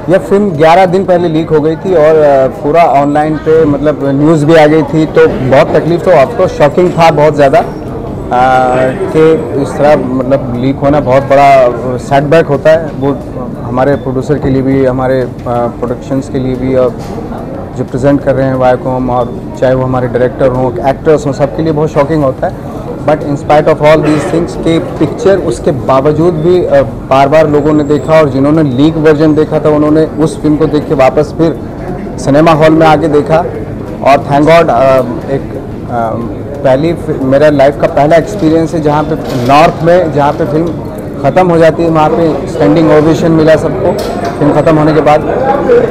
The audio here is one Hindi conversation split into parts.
यह फिल्म 11 दिन पहले लीक हो गई थी और पूरा ऑनलाइन पे मतलब न्यूज़ भी आ गई थी, तो बहुत तकलीफ तो आपको शॉकिंग था बहुत ज़्यादा कि इस तरह मतलब लीक होना बहुत बड़ा सेटबैक होता है। वो हमारे प्रोड्यूसर के लिए भी, हमारे प्रोडक्शंस के लिए भी, और जो प्रेजेंट कर रहे हैं वायकॉम, और चाहे वो हमारे डायरेक्टर हों, एक्टर्स हों, सबके लिए बहुत शॉकिंग होता है। But in spite of all these things के पिक्चर उसके बावजूद भी बार बार लोगों ने देखा, और जिन्होंने लीक वर्जन देखा था उन्होंने उस फिल्म को देख के वापस फिर सिनेमा हॉल में आके देखा। और थैंक गॉड एक मेरा लाइफ का पहला एक्सपीरियंस है जहाँ पे नॉर्थ में, जहाँ पे फिल्म ख़त्म हो जाती है वहाँ पे स्टैंडिंग ओवेशन मिला सबको फिल्म ख़त्म होने के बाद।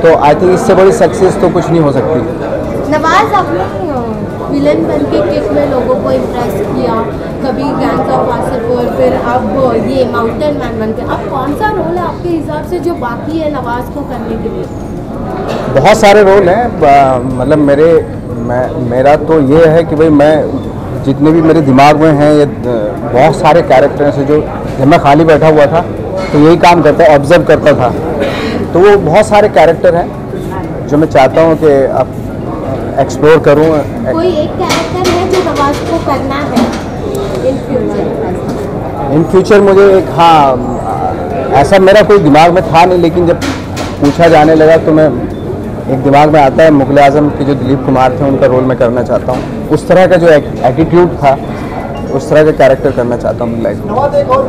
तो आई थिंक इससे बड़ी सक्सेस तो कुछ नहीं हो सकती। नवाज, आपने विलन बन के किक में लोगों को इम्प्रेस किया, कभी गैंग्स ऑफ वासेपुर, फिर अब ये माउंटेन मैन बन के, अब कौन सा रोल है आपके हिसाब से जो बाकी है नवाज को करने के लिए? बहुत सारे रोल हैं, मतलब मेरा तो ये है कि भाई मैं जितने भी मेरे दिमाग में हैं ये बहुत सारे कैरेक्टर्स हैं, जो जब मैं खाली बैठा हुआ था तो यही काम करता, ऑब्जर्व करता था, तो वो बहुत सारे कैरेक्टर हैं जो मैं चाहता हूँ कि अब एक्सप्लोर करूँ। कोई एक कैरेक्टर है जो नवाज को करना है इन फ्यूचर? इन फ्यूचर मुझे एक, हाँ, ऐसा मेरा कोई दिमाग में था नहीं, लेकिन जब पूछा जाने लगा तो मैं एक दिमाग में आता है, मुगल आजम के जो दिलीप कुमार थे उनका रोल मैं करना चाहता हूँ। उस तरह का जो एटीट्यूड था, उस तरह का कैरेक्टर करना चाहता हूँ लाइफ में। नवाज, एक और,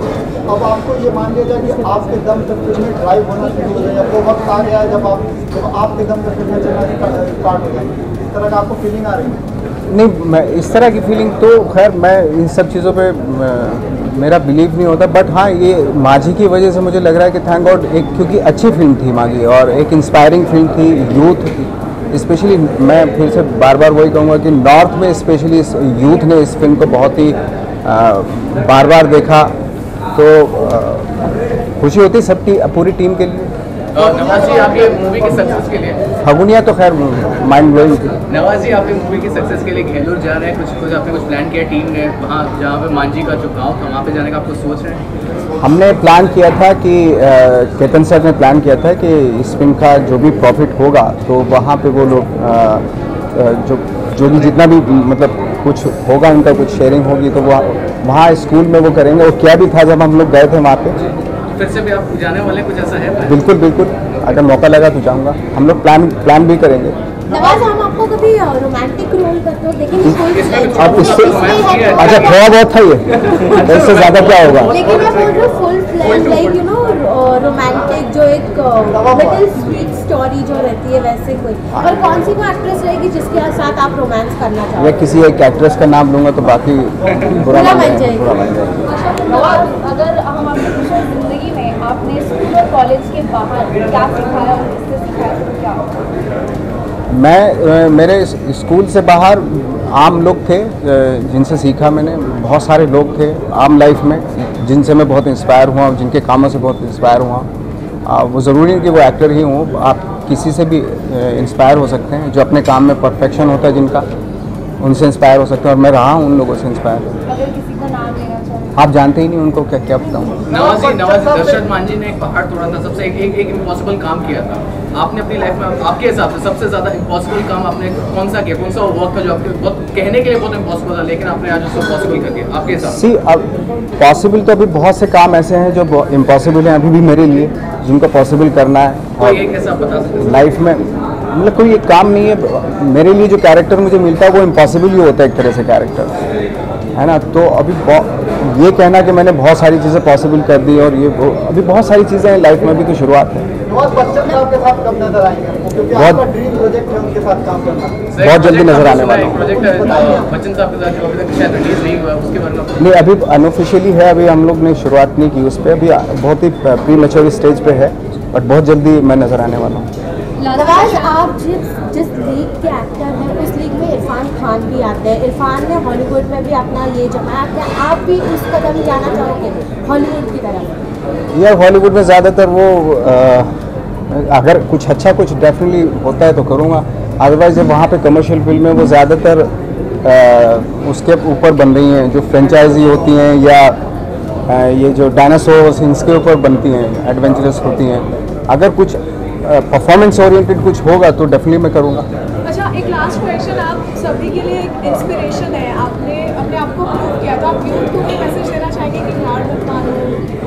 अब आपको ये मान लिया जाए कि आपके दम तक फिल्में ड्राइव होना शुरू हो गई, तो वक्त आ गया है जब आपके दम तक फिल्में चलना स्टार्ट हो जाएंगी, इस तरह का आपको फीलिंग आ रही है? नहीं, मैं इस तरह की फीलिंग तो खैर मैं इन सब चीज़ों पे मेरा बिलीव नहीं होता, बट हाँ ये माझी की वजह से मुझे लग रहा है कि थैंक गॉड, एक क्योंकि अच्छी फिल्म थी माझी और एक इंस्पायरिंग फिल्म थी, यूथ स्पेशली, मैं फिर से बार बार वही कहूँगा कि नॉर्थ में स्पेशली यूथ ने इस फिल्म को बहुत ही बार बार देखा, तो खुशी होती सबकी, पूरी टीम के लिए। नवाज जी, आपकी मूवी की सक्सेस के लिए फगुनिया तो खैर माइंड ब्लोइंग थी। नवाज जी, आपकी मूवी की सक्सेस के लिए घेलोर जा रहे हैं, कुछ आपने कुछ प्लान किया टीम ने, वहाँ जहाँ पे मांझी का जो गाँव था वहाँ पे जाने का आपको सोच रहे हैं? हमने प्लान किया था कि केतन सर ने प्लान किया था कि इस फिल्म का जो भी प्रॉफिट होगा तो वहाँ पे वो लोग जो भी जितना भी मतलब कुछ होगा उनका कुछ शेयरिंग होगी, तो वहाँ स्कूल में वो करेंगे। और क्या भी था जब हम लोग गए थे वहाँ पे। फिर से भी आप जाने वाले, कुछ ऐसा है? बिल्कुल बिल्कुल, अगर मौका लगा तो जाऊँगा। हम लोग प्लान भी करेंगे। नवाज, हम आपको कभी रोमांटिक रोल करते हो लेकिन अब इससे अच्छा थोड़ा बहुत था ये, इससे ज़्यादा क्या होगा? लेकिन मैं बोल रहा हूँ full flame, like you know romantic, जो एक लिटिल स्वीट स्टोरी जो रहती है वैसे कोई, और कौन सी वो एक्ट्रेस रहेगी जिसके साथ आप रोमांस करना चाहोगे? मैं किसी एक एक्ट्रेस का नाम लूँगा तो बाकी बुरा मान जाएगी। अगर हम आपसे पूछें, जिंदगी में आपने स्कूल और कॉलेज के बाहर क्या सिखाया और किससे सिखाया, तो क्या होगा? मेरे स्कूल से बाहर आम लोग थे जिनसे सीखा मैंने, बहुत सारे लोग थे आम लाइफ में जिनसे मैं बहुत इंस्पायर हुआ, जिनके कामों से बहुत इंस्पायर हुआ। वो ज़रूरी नहीं कि वो एक्टर ही हों, आप किसी से भी इंस्पायर हो सकते हैं, जो अपने काम में परफेक्शन होता है जिनका, उनसे इंस्पायर हो सकते हैं, और मैं रहा हूँ उन लोगों से इंस्पायर। अगर किसी का नाम लेना चाहें? आप जानते ही नहीं उनको, क्या क्या बताऊँ। नवाज जी, दशरथ मांझी ने एक पहाड़ तोड़ा था, सबसे एक इम्पॉसिबल काम किया था। आपने अपनी लाइफ में आपके हिसाब से सबसे ज़्यादा इम्पॉसिबल काम आपने कौन सा किया, कौन सा वर्क था जो आपके बहुत कहने के लिए बहुत इम्पॉसिबल था, लेकिन आपने आज उसको पॉसिबल कर दिया आपके हिसाब से? अब पॉसिबल तो अभी बहुत से काम ऐसे हैं जो इम्पॉसिबल हैं अभी भी मेरे लिए, जिनको पॉसिबल करना है। कोई एक ऐसा बता सकते लाइफ में मतलब कोई एक काम नहीं है मेरे लिए, जो कैरेक्टर मुझे मिलता है वो इम्पॉसिबल ही होता है एक तरह से कैरेक्टर, है ना। तो अभी ये कहना कि मैंने बहुत सारी चीज़ें पॉसिबल कर दी और ये अभी बहुत सारी चीज़ें हैं लाइफ में, अभी तो शुरुआत है। बच्चन साहब के साथ कब नजर आएंगे, क्योंकि आपका ड्रीम प्रोजेक्ट है उनके साथ काम करना? बहुत जल्दी नजर आने वाला है। प्रोजेक्ट है बच्चन साहब के साथ जो अभी तक शायद रिलीज नहीं हुआ, उसके बारे में? नहीं, अभी अनऑफिशियली है, अभी हम लोग ने शुरुआत नहीं की उस पर, अभी बहुत ही प्री मैच्योर स्टेज पे है, बट बहुत जल्दी मैं नजर आने वाला हूँ। नवाज, आप जिस लीग के एक्टर हैं उस लीग में इरफान खान भी आते हैं, इरफान ने हॉलीवुड में भी अपना ये जमाया, क्या आप भी उस कदम जाना चाहोगे हॉलीवुड की तरफ? यार हॉलीवुड में ज़्यादातर वो अगर कुछ अच्छा कुछ डेफिनेटली होता है तो करूँगा, अदरवाइज जब वहाँ पे कमर्शियल फिल्म में वो ज़्यादातर उसके ऊपर बन रही हैं, जो फ्रेंचाइजी होती हैं या ये जो डायनासोर्स इनके ऊपर बनती हैं, एडवेंचरस होती हैं। अगर कुछ परफॉर्मेंस ओरिएंटेड कुछ होगा तो डेफिनेटली मैं करूँगा। अच्छा, एक लास्ट क्वेश्चन, आप सभी के लिए एक इंस्पिरेशन है, आपने अपने आप को प्रूव किया, तो आप यूथ को भी मैसेज देना चाहेंगे कि हार मत मानो,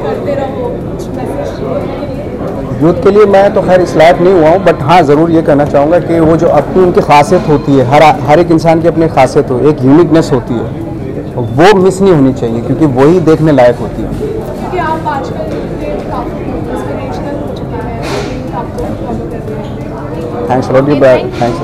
करते रहो, कुछ मैसेज यूथ के लिए मैं तो खैर इस लायक नहीं हुआ हूँ, बट हाँ ज़रूर ये कहना चाहूँगा कि वो जो अपनी उनकी खासियत होती है, हर एक इंसान की अपनी खासियत हो, एक यूनिकनेस होती है, वो मिस नहीं होनी चाहिए, क्योंकि वही देखने लायक होती है। क्योंकि आप आजकल काफ़ी इंस्पिरेशनल हो चुके हैं, आपको फॉलो कर रहे हैं। Thanks lot you, thanks.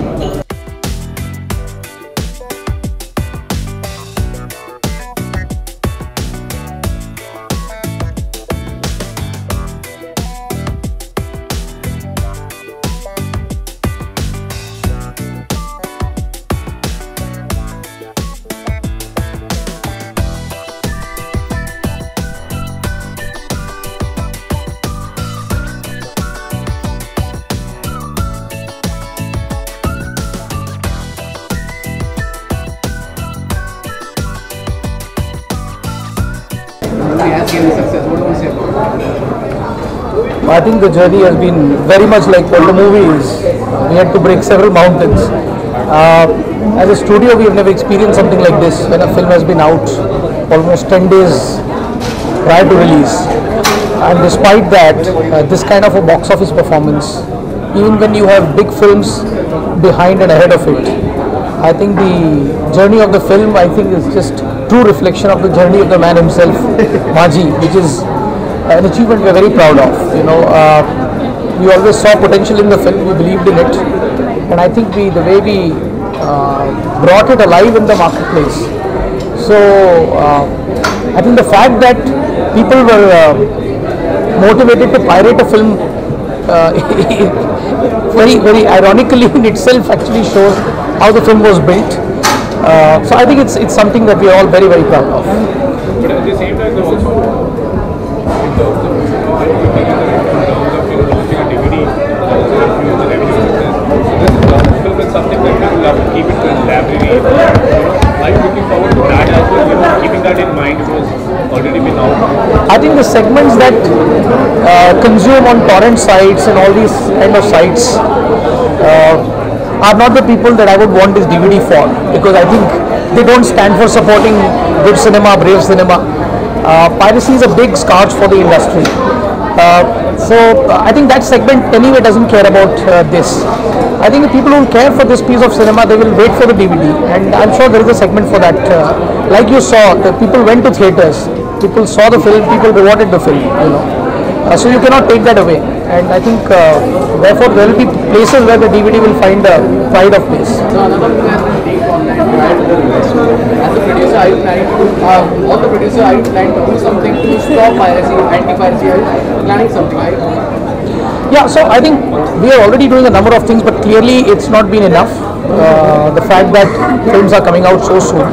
has gained the success? What do you say about that? I think the journey has been very much like what the movie is. We had to break several mountains. As a studio, we have never experienced something like this when a film has been out almost 10 days prior to release. And despite that, this kind of a box office performance, even when you have big films behind and ahead of it, I think the journey of the film, I think, is just true reflection of the journey of the man himself, Maji, which is an achievement we are very proud of. You know, we always saw potential in the film, we believed in it, and I think the way we brought it alive in the marketplace. So I think the fact that people were motivated to pirate a film very ironically in itself actually shows how the film was built. So I think it's something that we are all very proud of. But at the same time, there also in terms of launching a DVD, also influence the revenue success. So this film is something that people love to keep it in the library. Are you looking forward to that as well? You know, keeping that in mind, it was already been out. I think the segments that consume on torrent sites and all these kind of sites are not the people that I would want this DVD for, because I think they don't stand for supporting good cinema, brave cinema. Piracy is a big scourge for the industry. So I think that segment anyway doesn't care about this. I think the people who care for this piece of cinema, they will wait for the DVD, and I'm sure there is a segment for that. Like you saw, the people went to theatres, people saw the film, people rewarded the film, you know. So you cannot take that away, and I think therefore there will be places where the DVD will find a pride of place. So another thing has been leaked online prior to the release. As a producer, are you planning to, all the producer, are you planning to do something to stop piracy, anti-piracy? Are you planning something? Are you? Yeah, so I think we are already doing a number of things, but clearly it's not been enough. The fact that films are coming out so soon.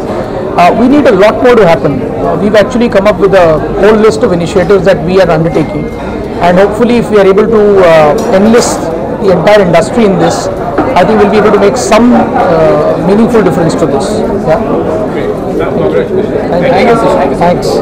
We need a lot more to happen. We've actually come up with a whole list of initiatives that we are undertaking, and hopefully if we are able to enlist the entire industry in this, I think we'll be able to make some meaningful difference to this. Yeah. Great. Congratulations. Thank you. Thanks.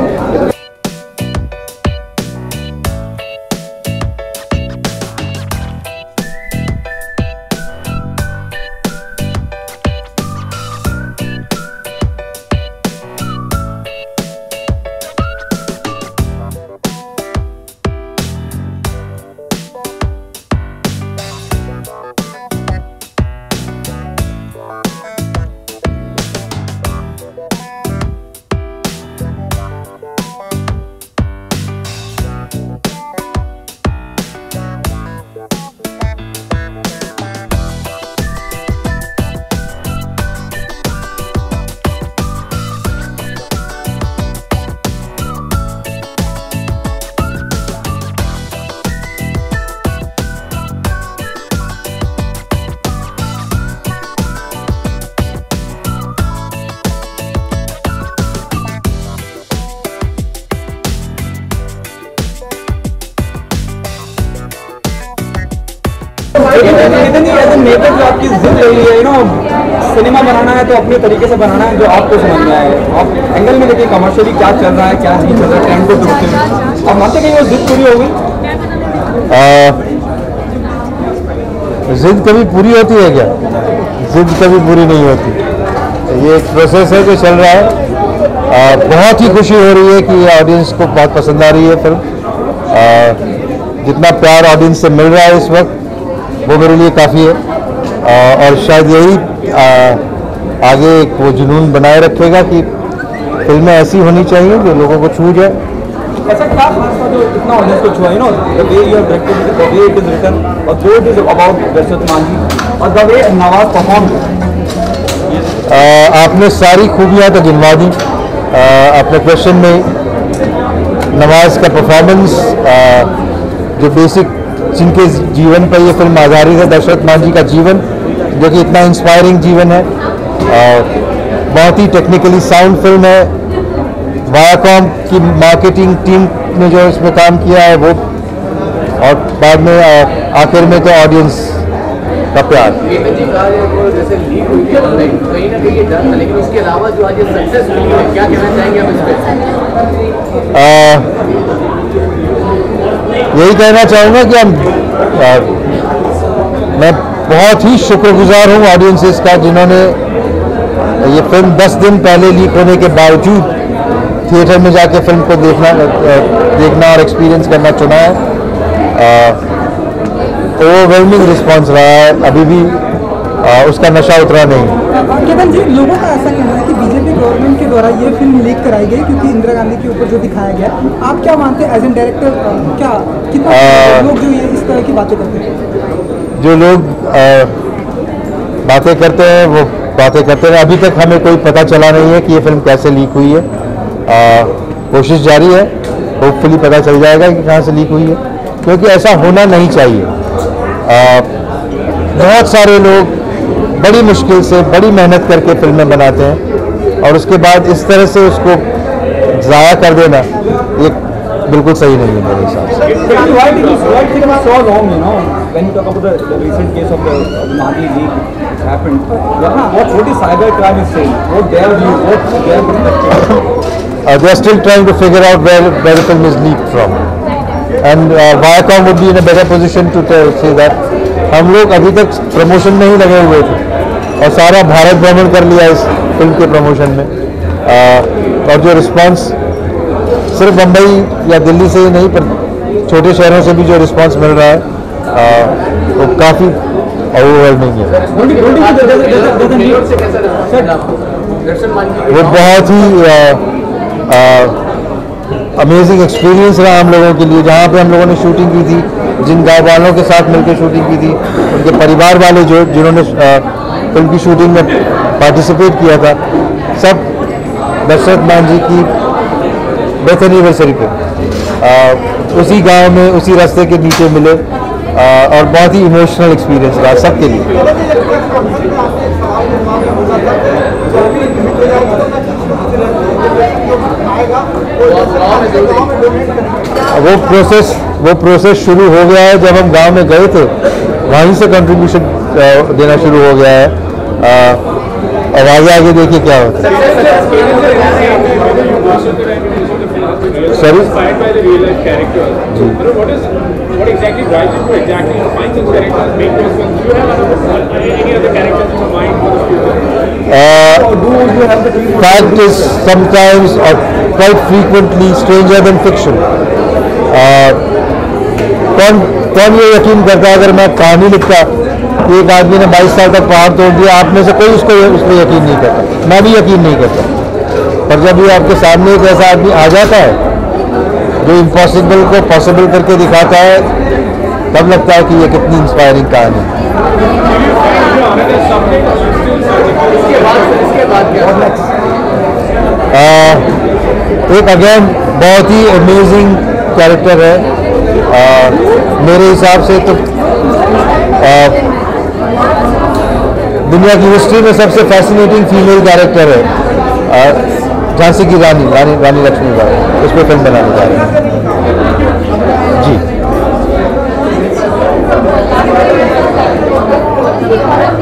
Nitin ji as a maker जो आपकी जिद रही है, सिनेमा बनाना है तो अपने तरीके से बनाना है जो आपको समझ में आए। आप एंगल में देखिए कमर्शियली क्या चल रहा है, क्या नहीं चल रहा है, ट्रेंड को देखते हुए आप मानते हैं कि वो जिद पूरी हो गई? जिद कभी पूरी होती है क्या? जिद कभी पूरी नहीं होती। ये एक प्रोसेस है जो चल रहा है। बहुत ही खुशी हो रही है कि ऑडियंस को बहुत पसंद आ रही है फिल्म। जितना प्यार ऑडियंस से मिल रहा है इस वक्त वो मेरे लिए काफ़ी है, और शायद यही आगे वो जुनून बनाए रखेगा कि फिल्में ऐसी होनी चाहिए जो लोगों को छू जाए। ऐसा क्या खास था जो इतना ऑडियंस को छुआ? The way you have directed, the way it is written, और जो it is about Dashrath Manjhi, और द वे नवाज परफॉर्म। आपने सारी खूबियाँ तो गिनवा दी अपने क्वेश्चन में। नवाज का परफॉर्मेंस, जो बेसिक जिनके जीवन पर ये फिल्म आधारित है, दशरथ मांझी का जीवन जो कि इतना इंस्पायरिंग जीवन है, बहुत ही टेक्निकली साउंड फिल्म है। वायाकॉम की मार्केटिंग टीम ने जो इसमें काम किया है वो, और बाद में आखिर में तो ऑडियंस का प्यार। जैसे लीक हुई थी ऑनलाइन, कहीं ना कहीं ये डर था, लेकिन उसके अलावा जो आज ये सक्सेस हुई है, क्या कहना चाहेंगे आप इस पे? यही कहना चाहूँगा कि मैं बहुत ही शुक्रगुजार हूँ ऑडियंसेस का जिन्होंने ये फिल्म 10 दिन पहले लीक होने के बावजूद थिएटर में जाके फिल्म को देखना और एक्सपीरियंस करना चुना है। ओवरवेलमिंग रिस्पांस रहा है, अभी भी उसका नशा उतरा नहीं। केवल जी, लोगों का ऐसा कहना है कि बीजेपी गवर्नमेंट के द्वारा ये फिल्म लीक कराई गई क्योंकि इंदिरा गांधी के ऊपर जो दिखाया गया। आप क्या मानते हैं एज एन डायरेक्टर, क्या कितना लोग जो ये इस तरह की बातें करते हैं? जो लोग बातें करते हैं वो बातें करते हैं। अभी तक हमें कोई पता चला नहीं है कि ये फिल्म कैसे लीक हुई है। कोशिश जारी है, होपफुली पता चल जाएगा कि कहाँ से लीक हुई है, क्योंकि ऐसा होना नहीं चाहिए। बहुत सारे लोग बड़ी मुश्किल से, बड़ी मेहनत करके फिल्में बनाते हैं और उसके बाद इस तरह से उसको ज़ाया कर देना ये बिल्कुल सही नहीं है मेरे हिसाब से। They are still trying to figure out where the film is leaked from, and Viacom would be in a better position to say that. हम लोग अभी तक प्रमोशन में ही लगे हुए थे और सारा भारत भ्रमण कर लिया इस फिल्म के प्रमोशन में, और जो रिस्पांस सिर्फ मुंबई या दिल्ली से ही नहीं पर छोटे शहरों से भी जो रिस्पांस मिल रहा है वो काफ़ी ओवरवेलमिंग है। वो बहुत ही अमेजिंग एक्सपीरियंस रहा हम लोगों के लिए। जहाँ पे हम लोगों ने शूटिंग की थी, जिन गाँव वालों के साथ मिलकर शूटिंग की थी, उनके परिवार वाले जिन्होंने फिल्म की शूटिंग में पार्टिसिपेट किया था, सब दशरथ मांझी की डेथ एनिवर्सरी पे उसी गांव में उसी रास्ते के नीचे मिले, और बहुत ही इमोशनल एक्सपीरियंस रहा सबके लिए। वो प्रोसेस शुरू हो गया है। जब हम गांव में गए थे वहीं से कंट्रीब्यूशन देना शुरू हो गया है। अब आगे देखिए क्या होता है। Fact is sometimes or quite frequently stranger than fiction. कौन ये यकीन करता है अगर मैं कहानी लिखता कि एक आदमी ने 22 साल तक पहाड़ तोड़ दिया, आप में से कोई उसको यकीन नहीं करता, मैं भी यकीन नहीं करता। पर जब ये आपके सामने एक ऐसा आदमी आ जाता है जो इम्पॉसिबल को पॉसिबल करके दिखाता है, तब लगता है कि ये कितनी इंस्पायरिंग कहानी है। एक अगेन बहुत ही अमेजिंग कैरेक्टर है मेरे हिसाब से तो। दुनिया की हिस्ट्री में सबसे फैसिनेटिंग फीमेल कैरेक्टर है झांसी की रानी लक्ष्मीबाई। उस पर फिल्म बनाने जा रहे हैं जी। की हॉरर